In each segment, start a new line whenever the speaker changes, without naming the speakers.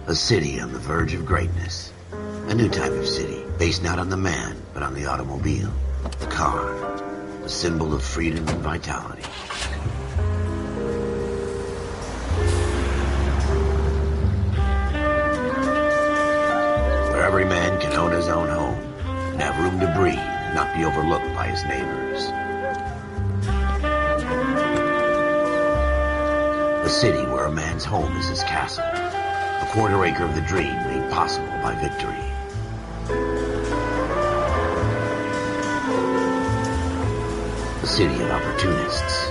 A city on the verge of greatness. A new type of city, based not on the man, but on the automobile. The car. A symbol of freedom and vitality. Where every man can own his own home, and have room to breathe, and not be overlooked by his neighbors. A city where a man's home is his castle. A quarter acre of the dream made possible by victory. A city of opportunists.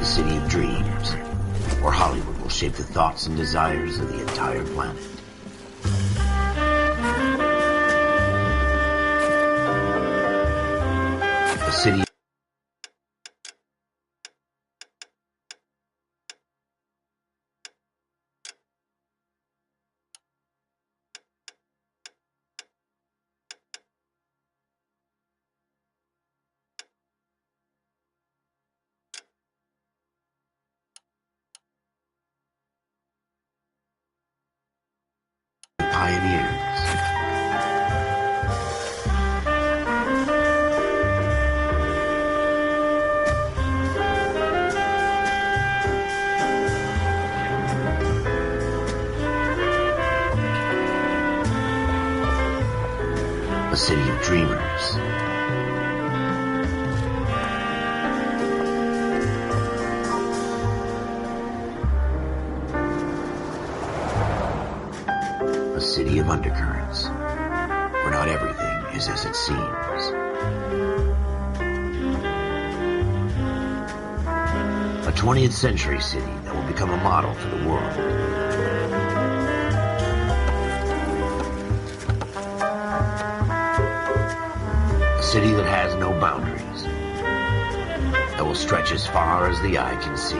A city of dreams, where Hollywood will shape the thoughts and desires of the entire planet. A city of pioneers. A city of dreamers. A city of undercurrents, where not everything is as it seems. A 20th century city that will become a model for the world. A city that has no boundaries, that will stretch as far as the eye can see.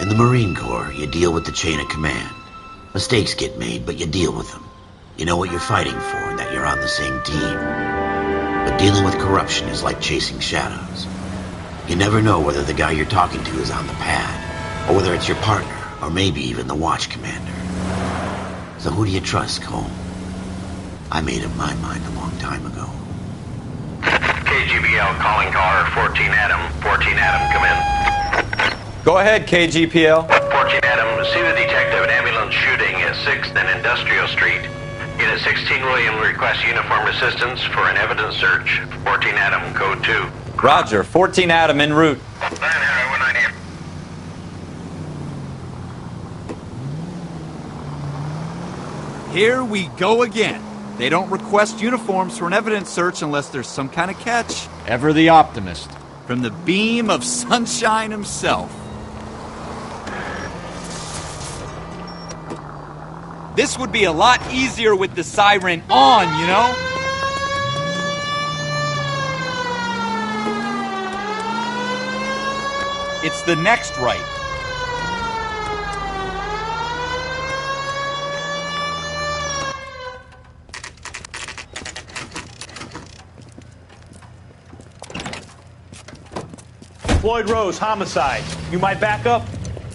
In the Marine Corps, you deal with the chain of command. Mistakes get made, but you deal with them. You know what you're fighting for and that you're on the same team. But dealing with corruption is like chasing shadows. You never know whether the guy you're talking to is on the pad, or whether it's your partner, or maybe even the watch commander. So who do you trust, Cole? I made up my mind a long time ago.
KGBL calling caller 14 Adam. 14 Adam, come in.
Go ahead, KGPL.
14 Adam, see the detective, an ambulance shooting at 6th and Industrial Street. Unit 16 William requests uniform assistance for an evidence search. 14 Adam, code 2.
Roger, 14 Adam en route.
900,
Here we go again. They don't request uniforms for an evidence search unless there's some kind of catch.
Ever the optimist.
From the beam of sunshine himself. This would be a lot easier with the siren on, you know? It's the next right.
Floyd Rose, homicide. You might back up?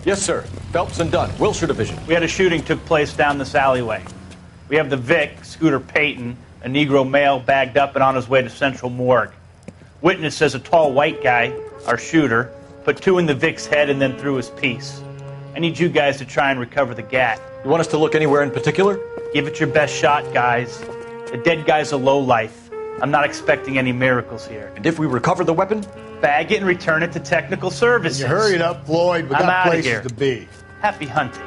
Yes, sir. Phelps and Dunn, Wilshire Division.
We had a shooting took place down this alleyway. We have the Vic, Scooter Payton, a Negro male bagged up and on his way to Central Morgue. Witness says a tall white guy, our shooter, put 2 in the Vic's head and then threw his piece. I need you guys to try and recover the gat.
You want us to look anywhere in particular?
Give it your best shot, guys. The dead guy's a lowlife. I'm not expecting any miracles here.
And if we recover the weapon?
Bag it and return it to technical services.
You hurry it up, Floyd. We
I'm
got
outta
places
here.
to be.
Happy hunting.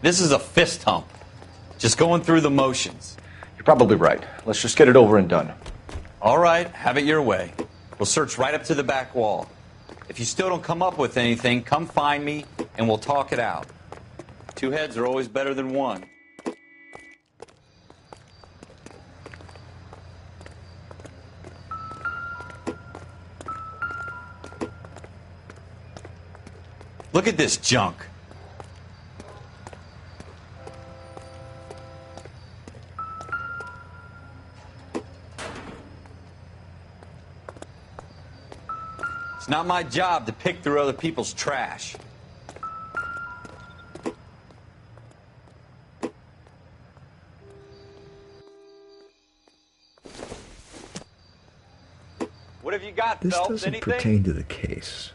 This is a fist hump. Just going through the motions.
You're probably right. Let's just get it over and done.
All right, have it your way. We'll search right up to the back wall. If you still don't come up with anything, come find me and we'll talk it out. 2 heads are always better than one. Look at this junk. It's not my job to pick through other people's trash. What have you got,
This
Phelps?
doesn't
Anything?
pertain to the case.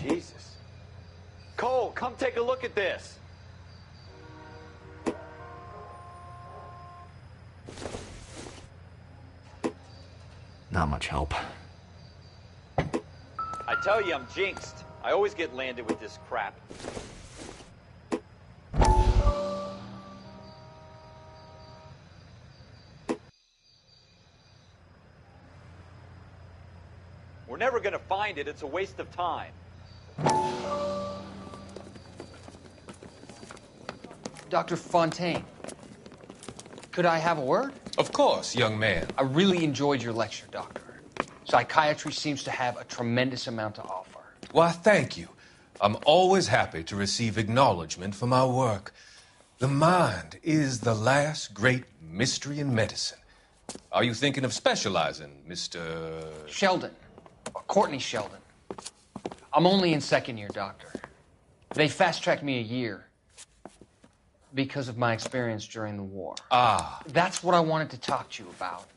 Jesus. Cole, come take a look at this.
Not much help.
I tell you, I'm jinxed. I always get landed with this crap. We're never gonna find it. It's a waste of time.
Dr. Fontaine, could I have a word?
Of course, young man.
I really enjoyed your lecture, Doctor. Psychiatry seems to have a tremendous amount to offer.
Why, thank you. I'm always happy to receive acknowledgement for my work. The mind is the last great mystery in medicine. Are you thinking of specializing, Mr.
Sheldon, or Courtney Sheldon. I'm only in second year, Doctor. They fast-tracked me a year because of my experience during the war.
Ah.
That's what I wanted to talk to you about.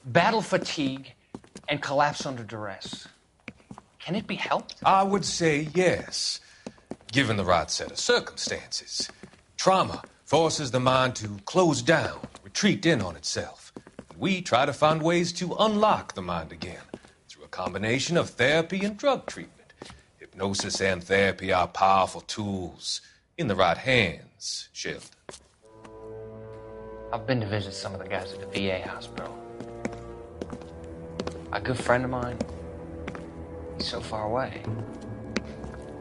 Battle fatigue and collapse under duress. Can it be helped?
I would say yes, given the right set of circumstances. Trauma forces the mind to close down, retreat in on itself. We try to find ways to unlock the mind again through a combination of therapy and drug treatment. Hypnosis and therapy are powerful tools in the right hands, Sheldon.
I've been to visit some of the guys at the VA hospital. A good friend of mine, he's so far away.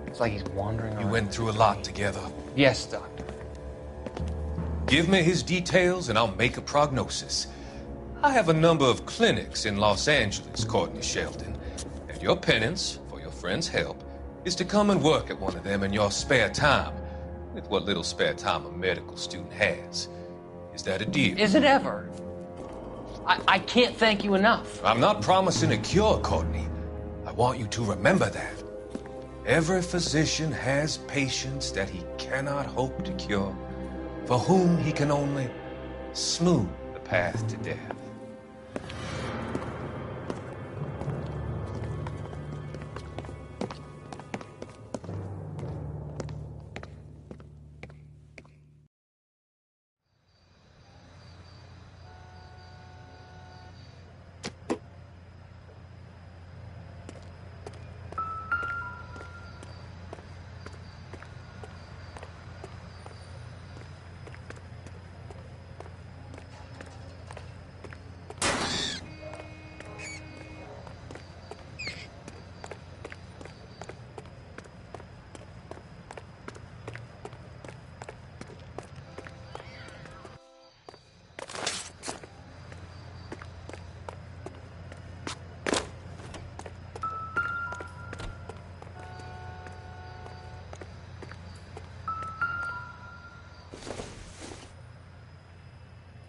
It's like he's wandering around.
You went through a lot together.
Yes, Doctor.
Give me his details and I'll make a prognosis. I have a number of clinics in Los Angeles, Courtney Sheldon, and your penance, for your friend's help, is to come and work at one of them in your spare time, with what little spare time a medical student has. Is that a deal?
Is it ever? I can't thank you enough.
I'm not promising a cure, Courtney. I want you to remember that. Every physician has patients that he cannot hope to cure, for whom he can only smooth the path to death.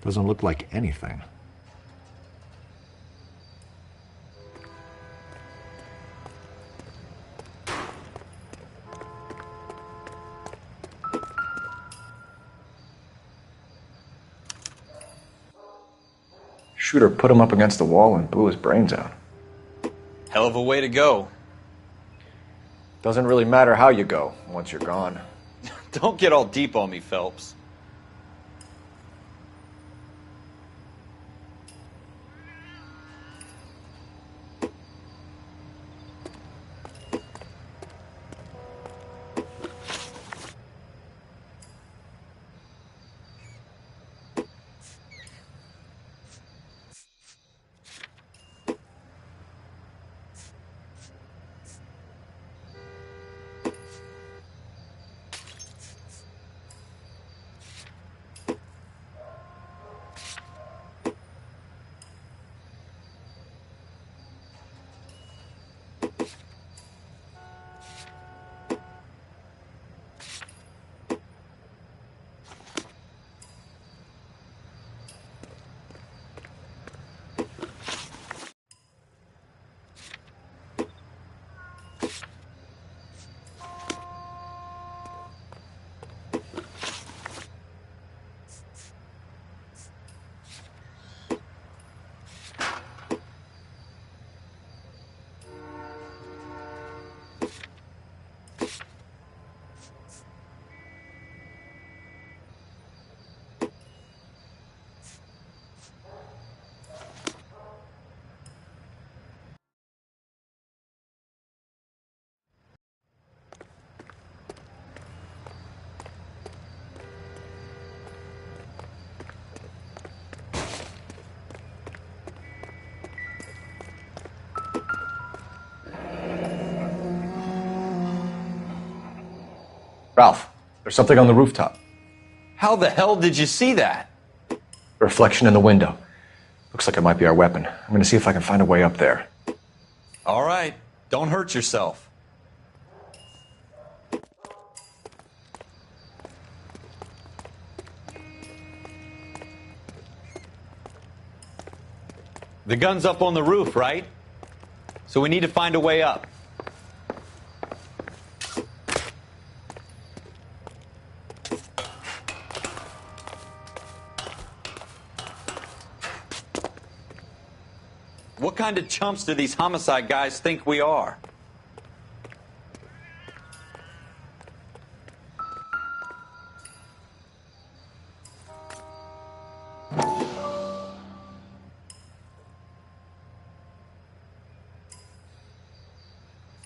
Doesn't look like anything. Shooter put him up against the wall and blew his brains out.
Hell of a way to go.
Doesn't really matter how you go once you're gone.
Don't get all deep on me, Phelps.
Ralph, there's something on the rooftop.
How the hell did you see that?
A reflection in the window. Looks like it might be our weapon. I'm going to see if I can find a way up there.
All right. Don't hurt yourself. The gun's up on the roof, right? So we need to find a way up. What kind of chumps do these homicide guys think we are?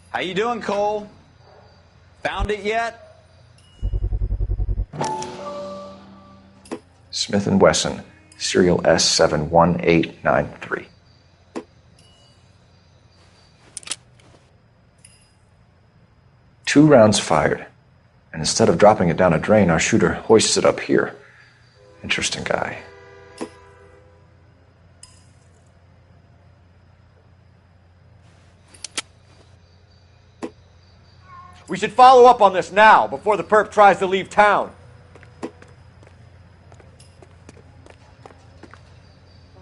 How you doing, Cole? Found it yet?
Smith & Wesson, serial S71893. Two rounds fired, and instead of dropping it down a drain, our shooter hoists it up here. Interesting guy.
We should follow up on this now, before the perp tries to leave town.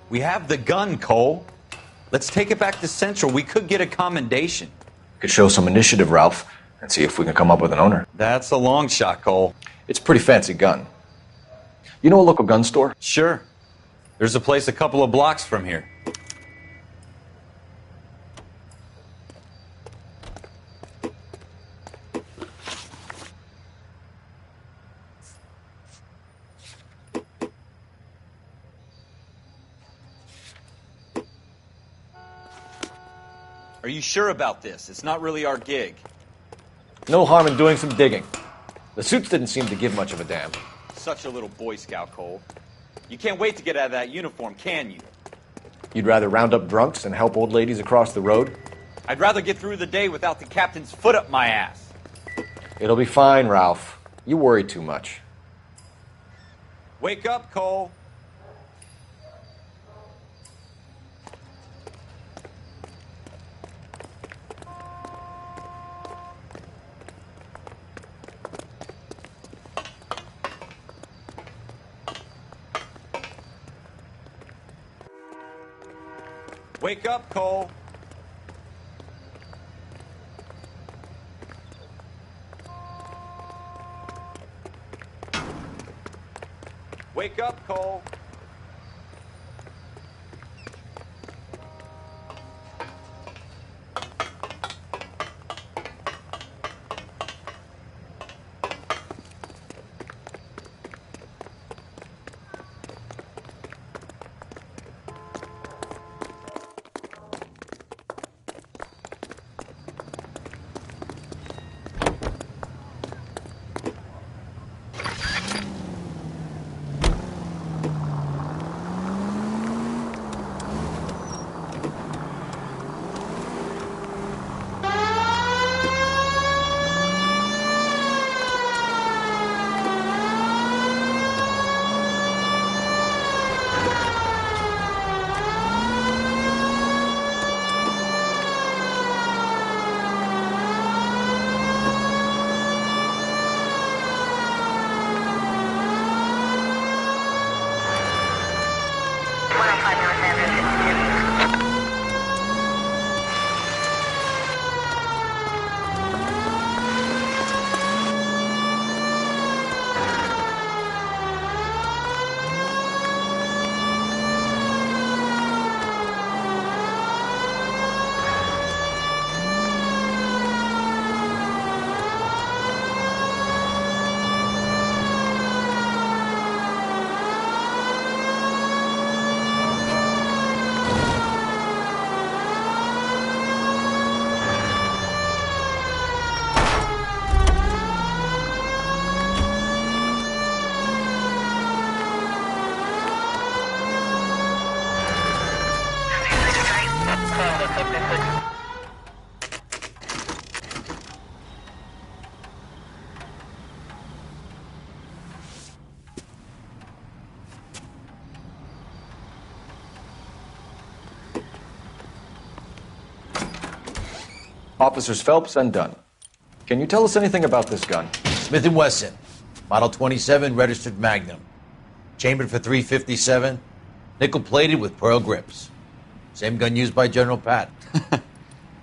We have the gun, Cole. Let's take it back to Central. We could get a commendation.
Could show some initiative, Ralph, and see if we can come up with an owner.
That's a long shot, Cole.
It's a pretty fancy gun. You know a local gun store?
Sure. There's a place a couple of blocks from here. Are you sure about this? It's not really our gig.
No harm in doing some digging. The suits didn't seem to give much of a damn.
Such a little Boy Scout, Cole. You can't wait to get out of that uniform, can you?
You'd rather round up drunks and help old ladies across the road?
I'd rather get through the day without the captain's foot up my ass.
It'll be fine, Ralph. You worry too much.
Wake up, Cole. Wake up, Cole. Wake up, Cole.
Officers Phelps and Dunn. Can you tell us anything about this gun?
Smith & Wesson, Model 27, registered Magnum. Chambered for .357, nickel-plated with pearl grips. Same gun used by General Patton.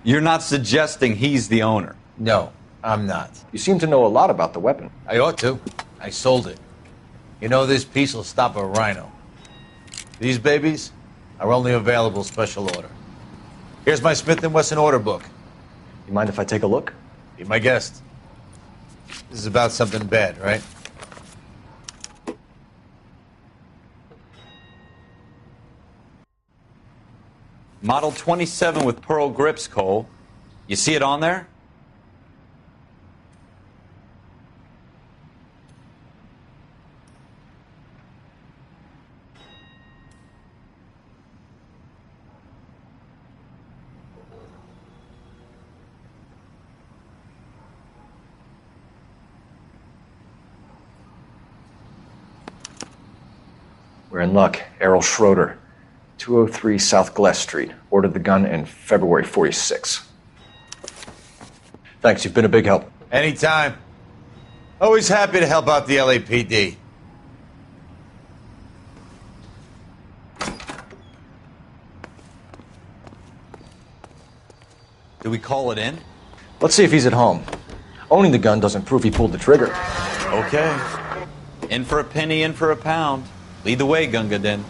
You're not suggesting he's the owner?
No, I'm not.
You seem to know a lot about the weapon.
I ought to. I sold it. You know, this piece will stop a rhino. These babies are only available special order. Here's my Smith & Wesson order book.
You mind if I take a look?
Be my guest. This is about something bad, right?
Model 27 with pearl grips, Cole. You see it on there?
We're in luck. Errol Schroeder, 203 South Glass Street. Ordered the gun in February '46. Thanks, you've been a big help.
Anytime. Always happy to help out the LAPD.
Do we call it in?
Let's see if he's at home. Owning the gun doesn't prove he pulled the trigger.
Okay. In for a penny, in for a pound. Lead the way, Gunga Din.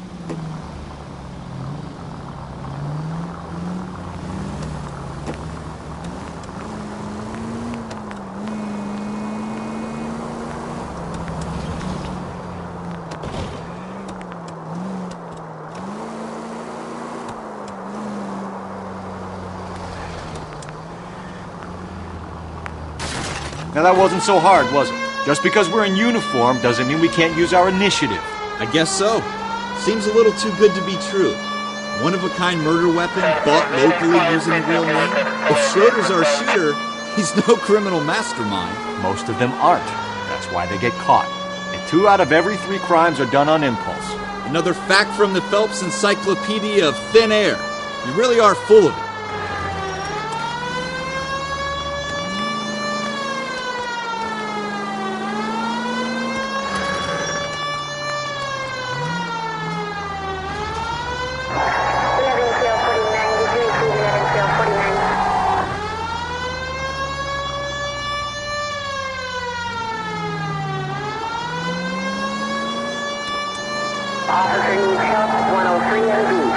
Now that wasn't so hard, was it? Just because we're in uniform doesn't mean we can't use our initiative.
I guess so. Seems a little too good to be true. One-of-a-kind murder weapon bought locally using a real name? If Schroeder's our shooter, he's no criminal mastermind.
Most of them aren't. That's why they get caught. And 2 out of every 3 crimes are done on impulse.
Another fact from the Phelps Encyclopedia of Thin Air. You really are full of it.
Officer needs help, 103 MD.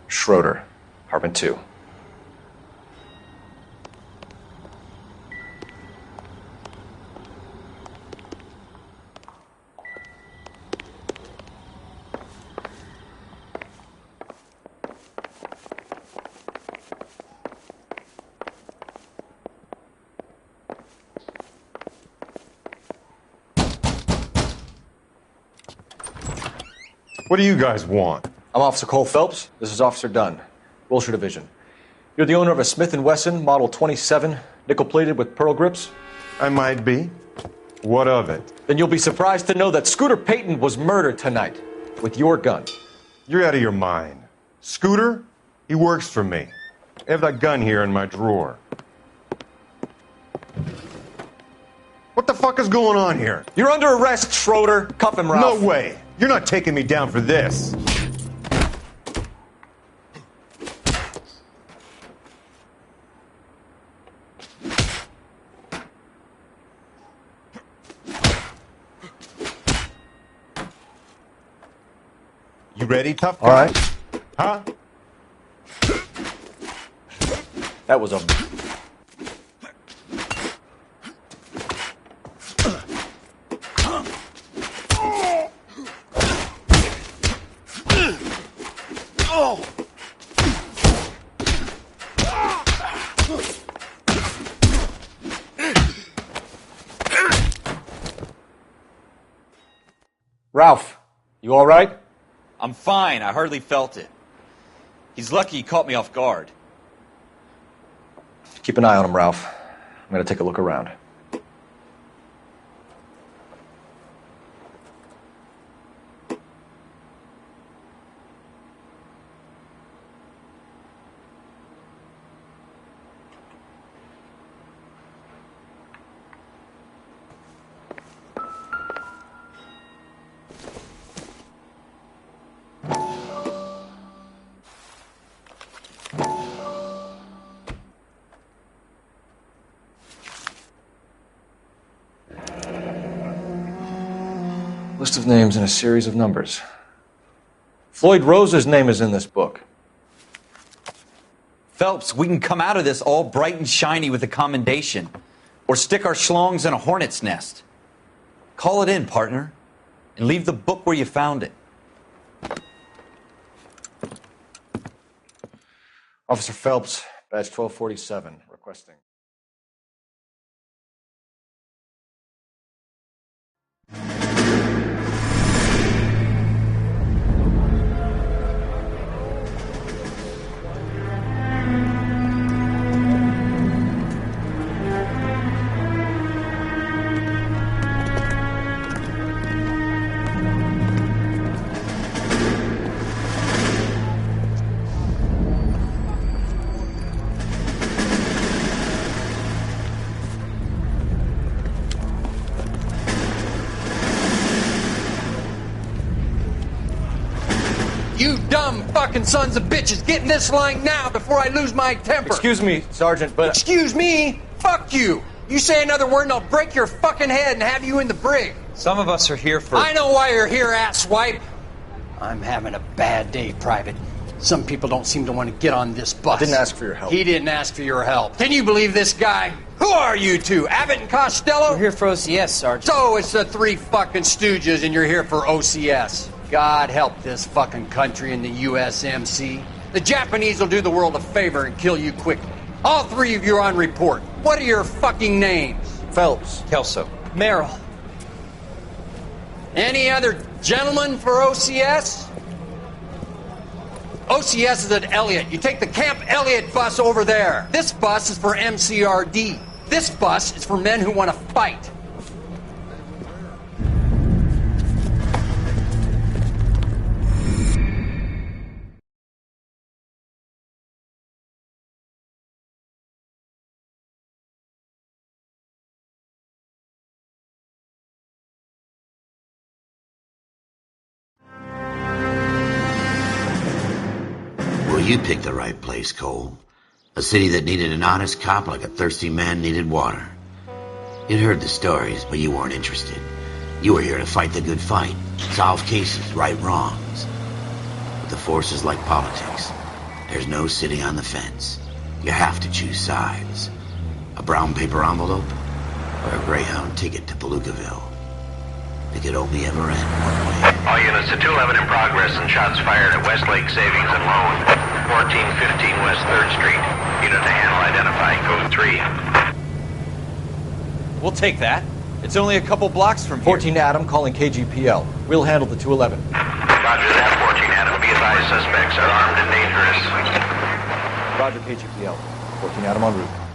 Schroeder, apartment 2.
What do you guys want?
I'm Officer Cole Phelps. This is Officer Dunn, Wilshire Division. You're the owner of a Smith & Wesson Model 27, nickel-plated with pearl grips?
I might be. What of it?
Then you'll be surprised to know that Scooter Payton was murdered tonight with your gun.
You're out of your mind. Scooter? He works for me. I have that gun here in my drawer. What the fuck is going on here?
You're under arrest, Schroeder. Cuff him, Ralph.
No way. You're not taking me down for this. You ready, tough guy?
All right.
Huh?
That was a... Ralph, you all right?
I'm fine. I hardly felt it. He's lucky he caught me off guard.
Keep an eye on him, Ralph. I'm going to take a look around. List of names and a series of numbers. Floyd Rose's name is in this book.
Phelps, we can come out of this all bright and shiny with a commendation. Or stick our schlongs in a hornet's nest. Call it in, partner. And leave the book where you found it.
Officer Phelps, badge 1247, requesting.
You dumb fucking sons of bitches, get in this line now before I lose my temper.
Excuse me, Sergeant, but...
Excuse me? Fuck you. You say another word and I'll break your fucking head and have you in the brig.
Some of us are here for...
I know why you're here, asswipe. I'm having a bad day, Private. Some people don't seem to want to get on this bus.
I didn't ask for your help.
He didn't ask for your help. Can you believe this guy? Who are you two? Abbott and Costello?
We're here for OCS, Sergeant.
So it's the three fucking stooges and you're here for OCS. God help this fucking country and the USMC. The Japanese will do the world a favor and kill you quickly. All three of you are on report. What are your fucking names?
Phelps.
Kelso.
Merrill.
Any other gentlemen for OCS? OCS is at Elliott. You take the Camp Elliott bus over there. This bus is for MCRD. This bus is for men who want to fight.
Well, you picked the right place, Cole. A city that needed an honest cop like a thirsty man needed water. You'd heard the stories, but you weren't interested. You were here to fight the good fight, solve cases, right wrongs. But the force is like politics. There's no sitting on the fence. You have to choose sides. A brown paper envelope or a Greyhound ticket to Palookaville. It could only ever end one way.
All units to 211 in progress and shots fired at Westlake Savings and Loan, 1415 West 3rd Street. Unit to handle identify, code 3.
We'll take that. It's only a couple blocks from here.
14 Adam calling KGPL. We'll handle the 211.
Roger that, 14 Adam. Be advised, suspects are armed and dangerous.
Roger, KGPL. 14 Adam en route.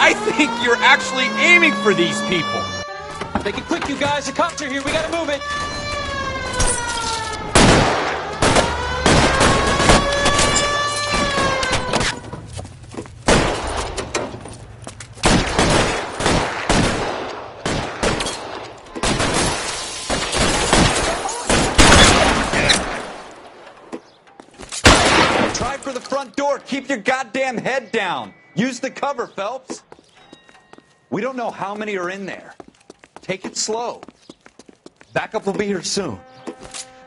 I think you're actually aiming for these people.
Make it quick, you guys. The cops are here. We gotta move it.
Try for the front door. Keep your goddamn head down. Use the cover, Phelps. We don't know how many are in there. Take it slow. Backup will be here soon.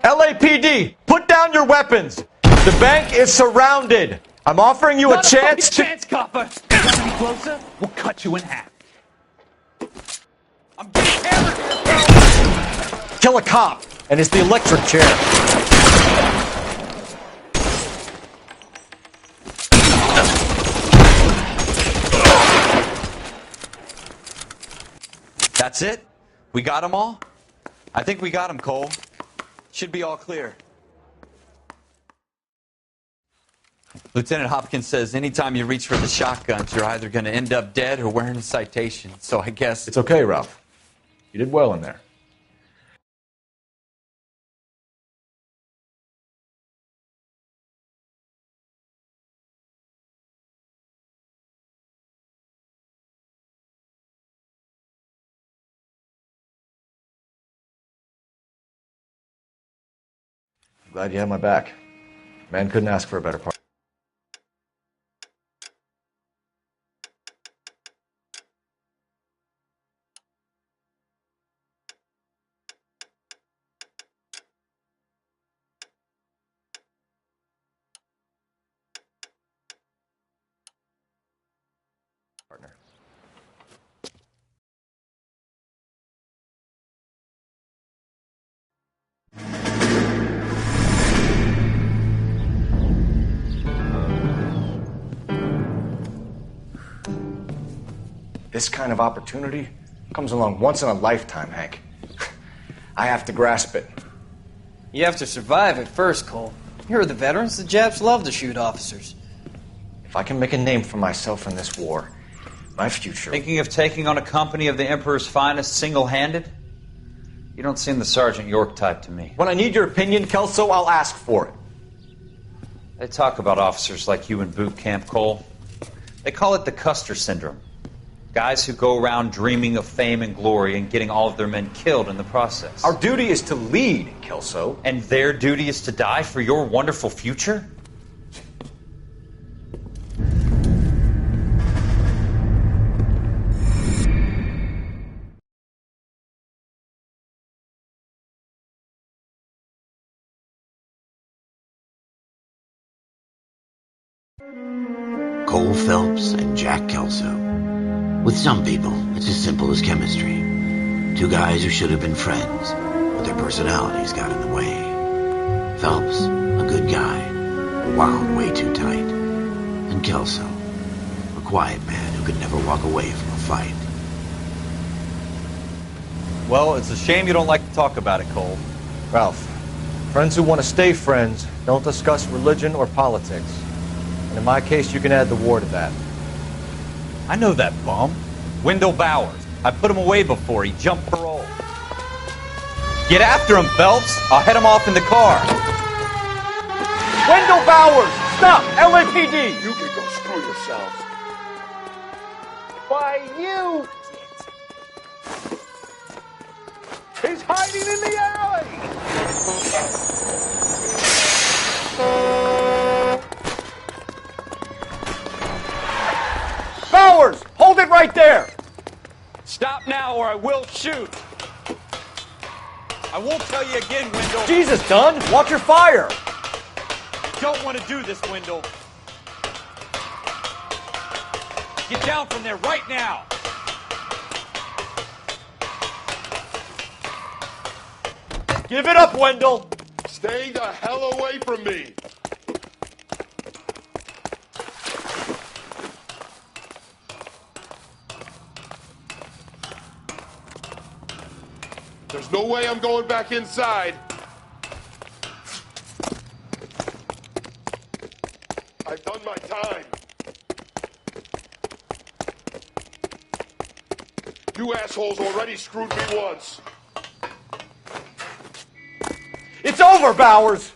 LAPD, put down your weapons. The bank is surrounded. I'm offering you a chance to...
chance, copper. You got any closer? We'll cut you in half. I'm getting hammered here, Phelps.
Kill a cop, and it's the electric chair.
That's it? We got them all? I think we got them, Cole. Should be all clear. Lieutenant Hopkins says anytime you reach for the shotguns, you're either going to end up dead or wearing a citation. So I guess...
It's okay, Ralph. You did well in there. Glad you had my back. Man couldn't ask for a better partner. This kind of opportunity comes along once in a lifetime, Hank. I have to grasp it.
You have to survive it first, Cole. You're the veterans. The Japs love to shoot officers.
If I can make a name for myself in this war, my future...
Thinking of taking on a company of the Emperor's finest single-handed? You don't seem the Sergeant York type to me.
When I need your opinion, Kelso, I'll ask for it.
They talk about officers like you in boot camp, Cole. They call it the Custer syndrome. Guys who go around dreaming of fame and glory and getting all of their men killed in the process.
Our duty is to lead, Kelso.
And their duty is to die for your wonderful future?
Cole Phelps and Jack Kelso. With some people, it's as simple as chemistry. Two guys who should have been friends, but their personalities got in the way. Phelps, a good guy, wound way too tight. And Kelso, a quiet man who could never walk away from a fight.
Well, it's a shame you don't like to talk about it, Cole.
Ralph, friends who want to stay friends don't discuss religion or politics. And in my case, you can add the war to that.
I know that bum. Wendell Bowers. I put him away before. He jumped parole. Get after him, Phelps. I'll head him off in the car.
Wendell Bowers! Stop! LAPD!
You can go screw yourself.
Why, you... He's hiding in the alley! Bowers! Hold it right there!
Stop now or I will shoot. I won't tell you again, Wendell.
Jesus, Dunn! Watch your fire!
Don't want to do this, Wendell. Get down from there right now.
Give it up, Wendell!
Stay the hell away from me! There's no way I'm going back inside. I've done my time. You assholes already screwed me once.
It's over, Bowers!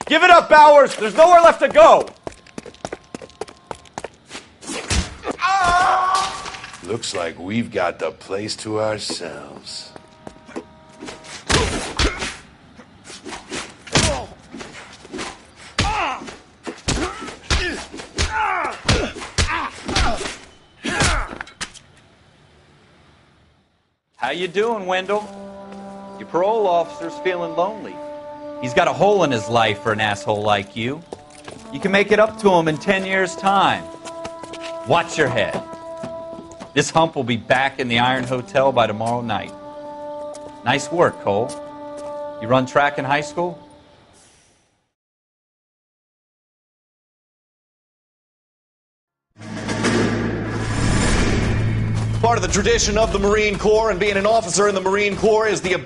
Give it up, Bowers! There's nowhere left to go!
Looks like we've got the place to ourselves.
How you doing, Wendell? Your parole officer's feeling lonely. He's got a hole in his life for an asshole like you. You can make it up to him in 10 years' time. Watch your head. This hump will be back in the Iron Hotel by tomorrow night. Nice work, Cole. You run track in high school?
Part of the tradition of the Marine Corps and being an officer in the Marine Corps is the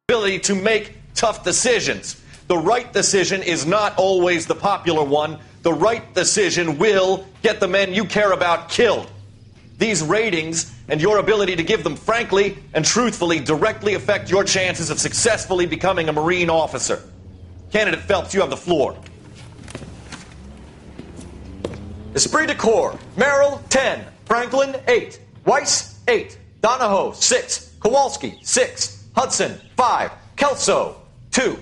ability to make tough decisions. The right decision is not always the popular one. The right decision will get the men you care about killed. These ratings and your ability to give them frankly and truthfully directly affect your chances of successfully becoming a Marine officer. Candidate Phelps, you have the floor. Esprit de Corps, Merrill, 10. Franklin, 8. Weiss, 8. Donahoe, 6. Kowalski, 6. Hudson, 5. Kelso, 2.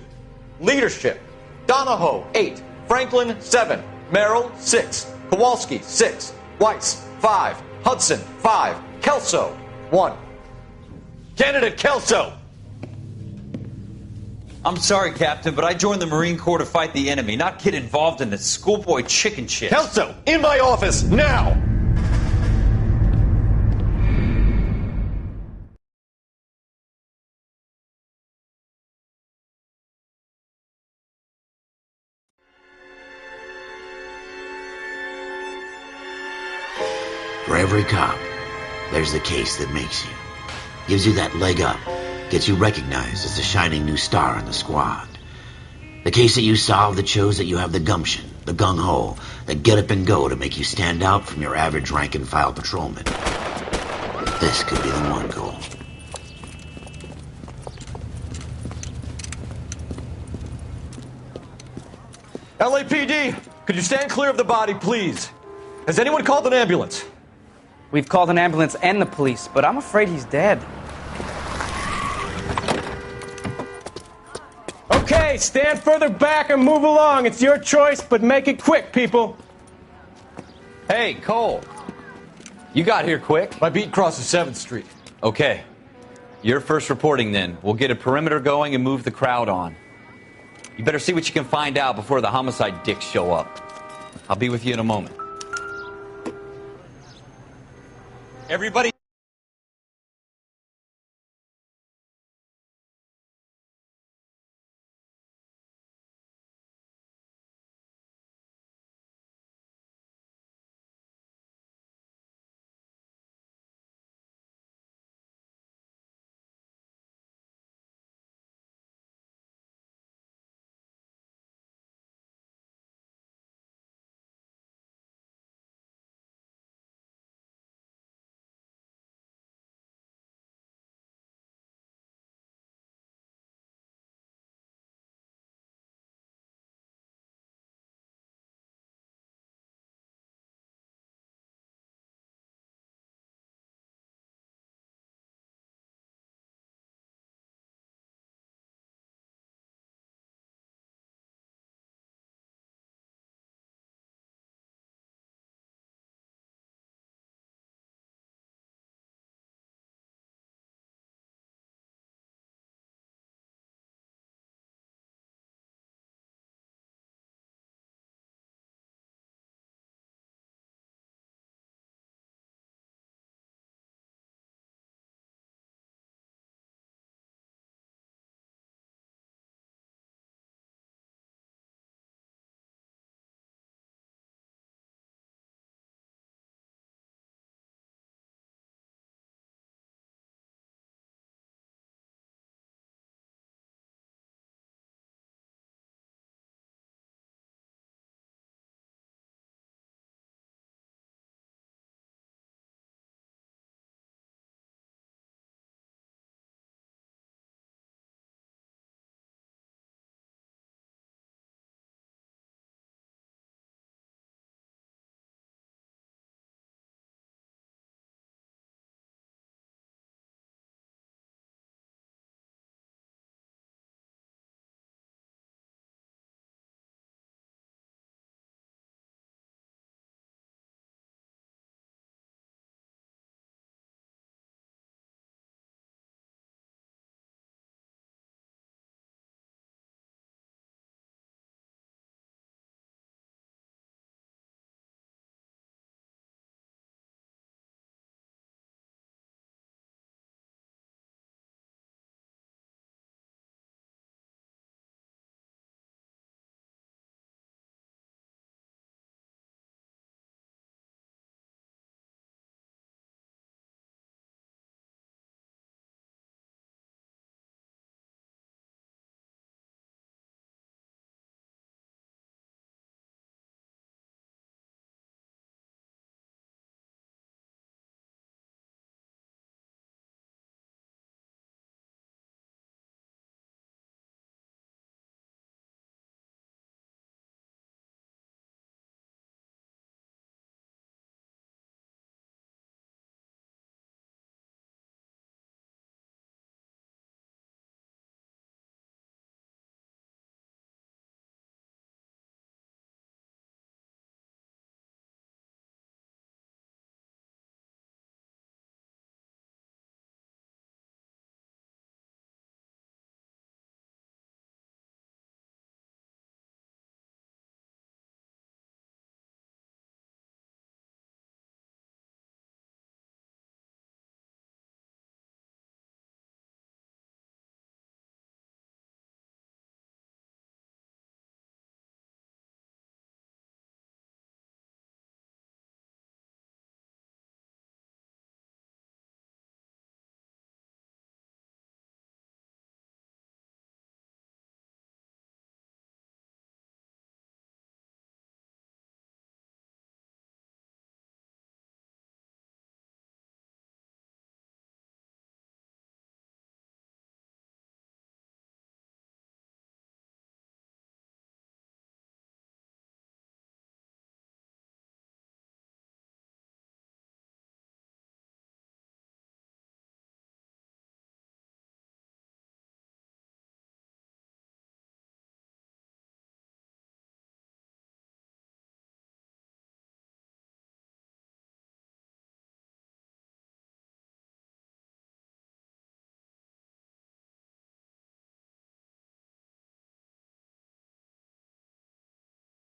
Leadership, Donahoe, 8. Franklin, 7. Merrill, 6. Kowalski, 6. Weiss, 5. Hudson, 5. Kelso, 1. Candidate Kelso!
I'm sorry, Captain, but I joined the Marine Corps to fight the enemy, not get involved in this schoolboy chicken shit.
Kelso, in my office, now!
For every cop, there's the case that makes you. Gives you that leg up. Gets you recognized as the shining new star in the squad. The case that you solve that shows that you have the gumption, the gung-ho, the get up and go to make you stand out from your average rank-and-file patrolman. This could be the one, Cole.
LAPD, could you stand clear of the body, please? Has anyone called an ambulance?
We've called an ambulance and the police, but I'm afraid he's dead.
Okay, stand further back and move along. It's your choice, but make it quick, people.
Hey, Cole. You got here quick.
My beat crosses 7th Street.
Okay. You're first reporting then. We'll get a perimeter going and move the crowd on. You better see what you can find out before the homicide dicks show up. I'll be with you in a moment. Everybody